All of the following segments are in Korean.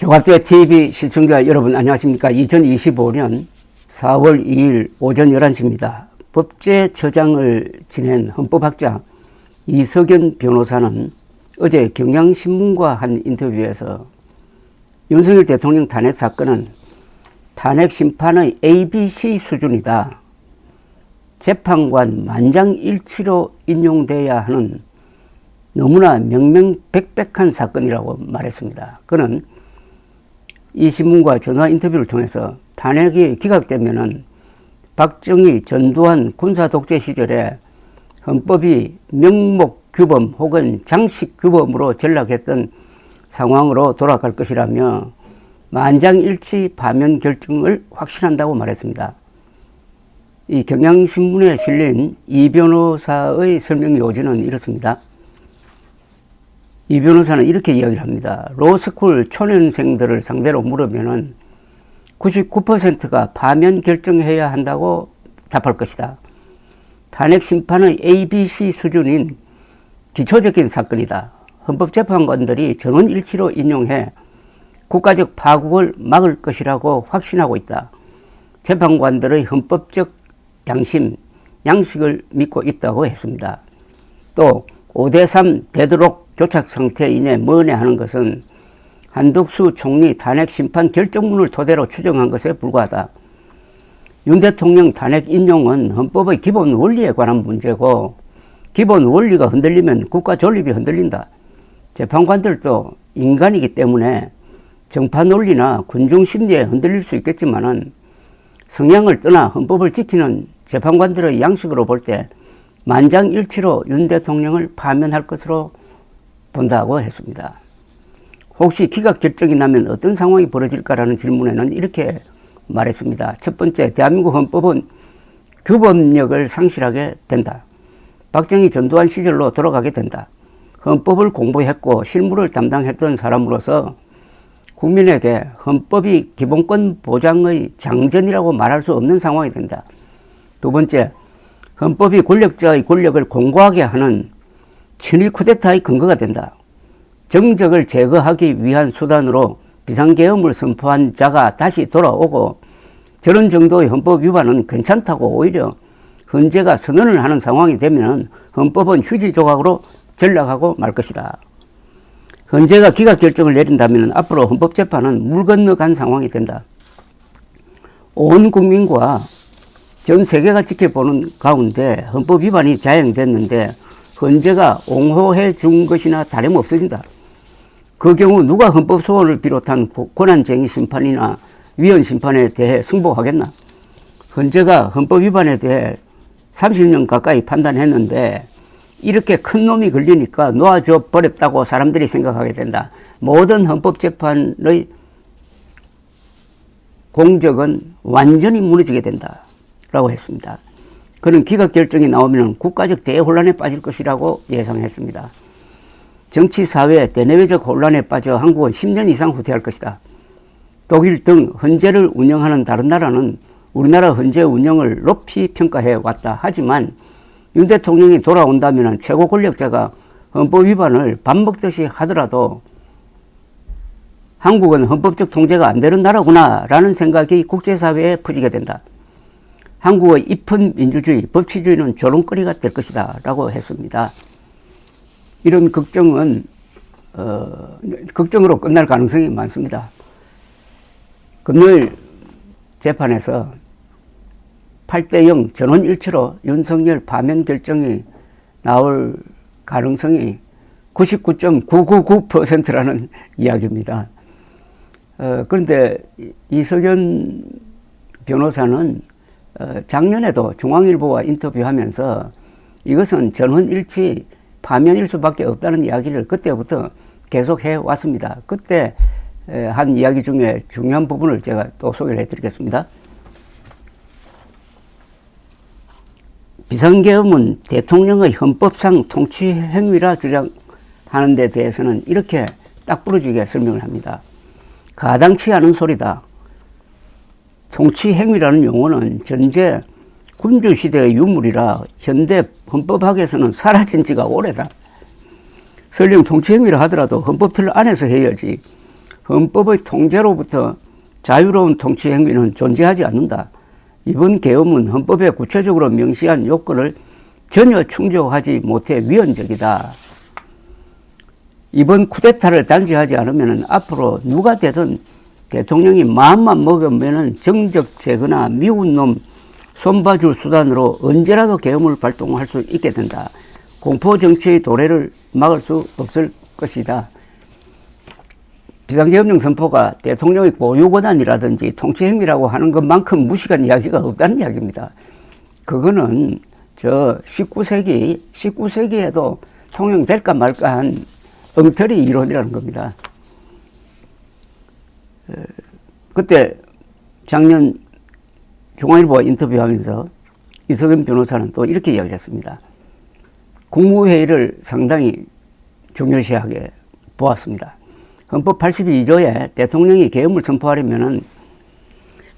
교과대 TV 시청자 여러분 안녕하십니까. 2025년 4월 2일 오전 11시입니다. 법제처장을 지낸 헌법학자 이석연 변호사는 어제 경향신문과 한 인터뷰에서 윤석열 대통령 탄핵 사건은 탄핵 심판의 ABC 수준이다. 재판관 만장일치로 인용돼야 하는 너무나 명명백백한 사건이라고 말했습니다. 그는 이 신문과 전화 인터뷰를 통해서 탄핵이 기각되면은 박정희, 전두환 군사 독재 시절에 헌법이 명목 규범 혹은 장식 규범으로 전락했던 상황으로 돌아갈 것이라며 만장일치 파면 결정을 확신한다고 말했습니다. 이 경향신문에 실린 이 변호사의 설명 요지는 이렇습니다. 이 변호사는 이렇게 이야기를 합니다. 로스쿨 초년생들을 상대로 물으면은 99%가 파면 결정해야 한다고 답할 것이다. 탄핵 심판의 ABC 수준인 기초적인 사건이다. 헌법재판관들이 전원일치로 인용해 국가적 파국을 막을 것이라고 확신하고 있다. 재판관들의 헌법적 양심, 양식을 믿고 있다고 했습니다. 또 5대3 되도록 교착 상태이내 뭐네 하는 것은 한덕수 총리 탄핵 심판 결정문을 토대로 추정한 것에 불과하다. 윤 대통령 탄핵 인용은 헌법의 기본 원리에 관한 문제고 기본 원리가 흔들리면 국가 존립이 흔들린다. 재판관들도 인간이기 때문에 정파 논리나 군중 심리에 흔들릴 수 있겠지만은 성향을 떠나 헌법을 지키는 재판관들의 양식으로 볼 때 만장일치로 윤 대통령을 파면할 것으로 본다고 했습니다. 혹시 기각 결정이 나면 어떤 상황이 벌어질까라는 질문에는 이렇게 말했습니다. 첫 번째, 대한민국 헌법은 규범력을 상실하게 된다. 박정희, 전두환 시절로 돌아가게 된다. 헌법을 공부했고 실무를 담당했던 사람으로서 국민에게 헌법이 기본권 보장의 장전이라고 말할 수 없는 상황이 된다. 두 번째, 헌법이 권력자의 권력을 공고하게 하는 친위 쿠데타의 근거가 된다. 정적을 제거하기 위한 수단으로 비상계엄을 선포한 자가 다시 돌아오고 저런 정도의 헌법 위반은 괜찮다고 오히려 헌재가 선언을 하는 상황이 되면 헌법은 휴지 조각으로 전락하고 말 것이다. 헌재가 기각 결정을 내린다면 앞으로 헌법재판은 물 건너간 상황이 된다. 온 국민과 전 세계가 지켜보는 가운데 헌법 위반이 자행됐는데 헌재가 옹호해 준 것이나 다름없어진다. 그 경우 누가 헌법 소원을 비롯한 권한쟁의 심판이나 위헌 심판에 대해 승복하겠나? 헌재가 헌법 위반에 대해 30년 가까이 판단했는데 이렇게 큰 놈이 걸리니까 놓아줘 버렸다고 사람들이 생각하게 된다. 모든 헌법재판의 공적은 완전히 무너지게 된다. 라고 했습니다. 그는 기각 결정이 나오면 국가적 대혼란에 빠질 것이라고 예상했습니다. 정치, 사회, 대내외적 혼란에 빠져 한국은 10년 이상 후퇴할 것이다. 독일 등 헌재를 운영하는 다른 나라는 우리나라 헌재 운영을 높이 평가해 왔다. 하지만 윤 대통령이 돌아온다면 최고 권력자가 헌법 위반을 밥 먹듯이 하더라도 한국은 헌법적 통제가 안 되는 나라구나 라는 생각이 국제사회에 퍼지게 된다. 한국의 입헌 민주주의, 법치주의는 조롱거리가 될 것이다 라고 했습니다. 이런 걱정은 걱정으로 끝날 가능성이 많습니다. 금요일 재판에서 8대0 전원일치로 윤석열 파면 결정이 나올 가능성이 99.999%라는 이야기입니다. 그런데 이석연 변호사는 작년에도 중앙일보와 인터뷰하면서 이것은 전원일치 파면일 수밖에 없다는 이야기를 그때부터 계속 해왔습니다. 그때 한 이야기 중에 중요한 부분을 제가 또 소개를 해드리겠습니다. 비상계엄은 대통령의 헌법상 통치행위라 주장하는 데 대해서는 이렇게 딱 부러지게 설명을 합니다. 가당치 않은 소리다. 통치행위라는 용어는 전제 군주시대의 유물이라 현대 헌법학에서는 사라진 지가 오래다. 설령 통치행위를 하더라도 헌법 틀 안에서 해야지 헌법의 통제로부터 자유로운 통치 행위는 존재하지 않는다. 이번 계엄은 헌법에 구체적으로 명시한 요건을 전혀 충족하지 못해 위헌적이다. 이번 쿠데타를 단죄하지 않으면 앞으로 누가 되든 대통령이 마음만 먹으면 정적 제거나 미운 놈 손봐줄 수단으로 언제라도 계엄을 발동할 수 있게 된다. 공포정치의 도래를 막을 수 없을 것이다. 비상계엄령 선포가 대통령의 고유권한이라든지 통치행위라고 하는 것만큼 무식한 이야기가 없다는 이야기입니다. 그거는 저 19세기에도 통용될까 말까 한 엉터리 이론이라는 겁니다. 그때 작년 중앙일보와 인터뷰하면서 이석연 변호사는 또 이렇게 이야기를 했습니다. 국무회의를 상당히 중요시하게 보았습니다. 헌법 82조에 대통령이 계엄을 선포하려면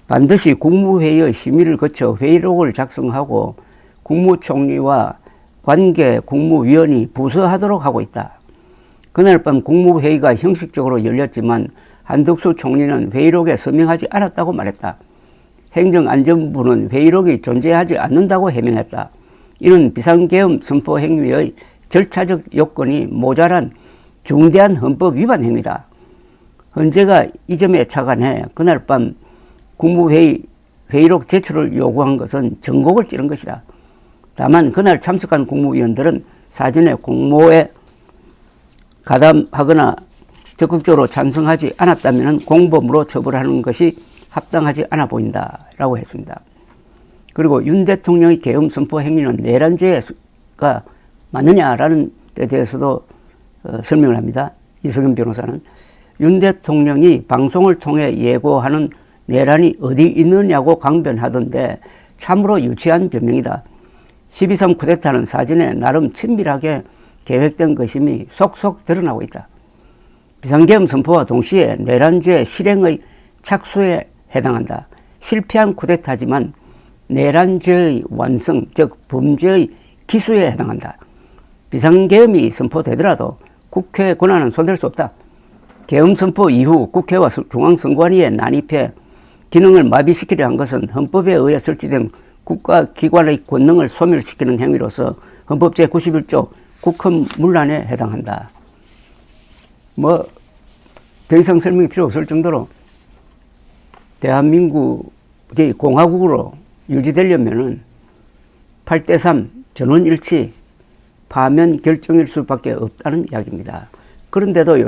반드시 국무회의의 심의를 거쳐 회의록을 작성하고 국무총리와 관계 국무위원이 부서하도록 하고 있다. 그날 밤 국무회의가 형식적으로 열렸지만 한덕수 총리는 회의록에 서명하지 않았다고 말했다. 행정안전부는 회의록이 존재하지 않는다고 해명했다. 이는 비상계엄 선포 행위의 절차적 요건이 모자란 중대한 헌법 위반 행위다. 헌재가 이 점에 착안해 그날 밤 국무회의 회의록 제출을 요구한 것은 전곡을 찌른 것이다. 다만 그날 참석한 국무위원들은 사전에 공모에 가담하거나 적극적으로 찬성하지 않았다면 공범으로 처벌하는 것이 합당하지 않아 보인다 라고 했습니다. 그리고 윤 대통령의 계엄 선포 행위는 내란죄가 맞느냐라는 데 대해서도 설명을 합니다. 이석연 변호사는 윤 대통령이 방송을 통해 예고하는 내란이 어디 있느냐고 강변하던데 참으로 유치한 변명이다. 12.3 쿠데타는 사전에 나름 친밀하게 계획된 것임이 속속 드러나고 있다. 비상계엄 선포와 동시에 내란죄 실행의 착수에 해당한다. 실패한 쿠데타지만 내란죄의 완성, 즉 범죄의 기수에 해당한다. 비상계엄이 선포되더라도 국회 권한은 손댈 수 없다. 계엄 선포 이후 국회와 중앙선관위에 난입해 기능을 마비시키려 한 것은 헌법에 의해 설치된 국가기관의 권능을 소멸시키는 행위로서 헌법 제91조 국헌문란에 해당한다. 더 이상 설명이 필요 없을 정도로 대한민국이 공화국으로 유지되려면은 8대3 전원일치 파면 결정일 수밖에 없다는 이야기입니다. 그런데도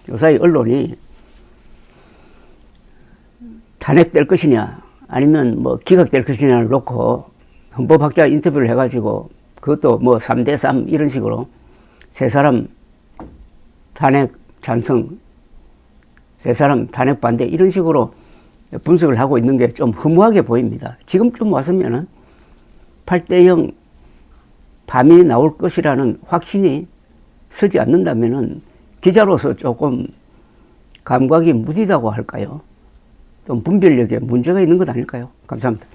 요사이 언론이 탄핵될 것이냐 아니면 기각될 것이냐를 놓고 헌법학자 인터뷰를 해가지고 그것도 3대3 이런 식으로 세 사람 탄핵 찬성, 세 사람 탄핵 반대 이런 식으로 분석을 하고 있는 게 좀 허무하게 보입니다. 지금쯤 왔으면은 8대0 밤이 나올 것이라는 확신이 서지 않는다면은 기자로서 조금 감각이 무디다고 할까요? 좀 분별력에 문제가 있는 것 아닐까요? 감사합니다.